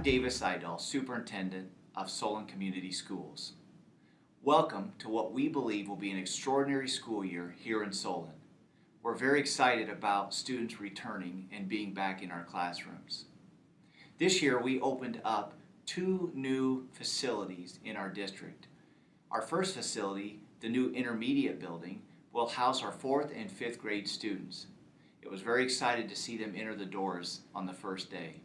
I'm Davis Eidahl, Superintendent of Solon Community Schools. Welcome to what we believe will be an extraordinary school year here in Solon. We're very excited about students returning and being back in our classrooms. This year we opened up 2 new facilities in our district. Our first facility, the new intermediate building, will house our 4th and 5th grade students. It was very excited to see them enter the doors on the first day.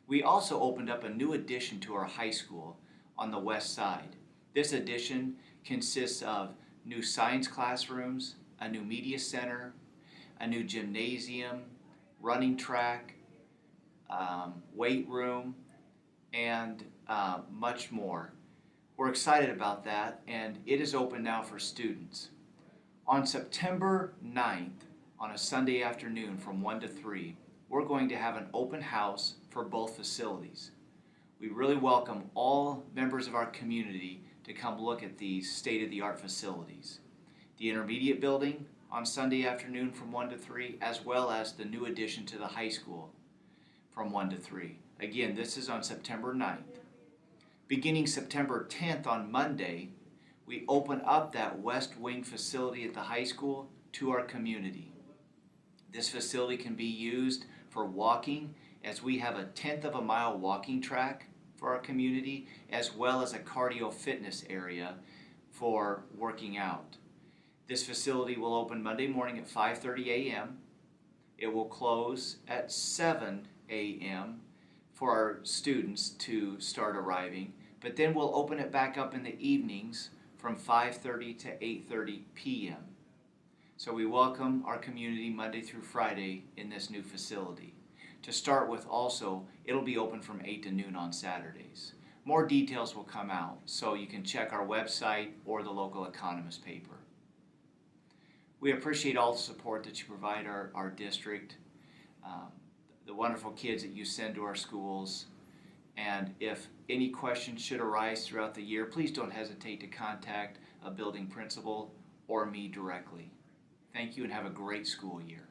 We also opened up a new addition to our high school on the west side. This addition consists of new science classrooms, a new media center, a new gymnasium, running track, weight room, and much more. We're excited about that, and it is open now for students. On September 9th, on a Sunday afternoon from 1 to 3, we're going to have an open house for both facilities. We really welcome all members of our community to come look at these state-of-the-art facilities. The intermediate building on Sunday afternoon from 1 to 3, as well as the new addition to the high school from 1 to 3. Again, this is on September 9th. Beginning September 10th on Monday, we open up that west wing facility at the high school to our community. This facility can be used for walking, as we have a 1/10 of a mile walking track for our community, as well as a cardio fitness area for working out. This facility will open Monday morning at 5:30 a.m. It will close at 7 a.m. for our students to start arriving, but then we'll open it back up in the evenings from 5:30 to 8:30 p.m. So we welcome our community Monday through Friday in this new facility. To start with also, it'll be open from 8 to noon on Saturdays. More details will come out, so you can check our website or the local Economist paper. We appreciate all the support that you provide our district, the wonderful kids that you send to our schools, and if any questions should arise throughout the year, please don't hesitate to contact a building principal or me directly. Thank you and have a great school year.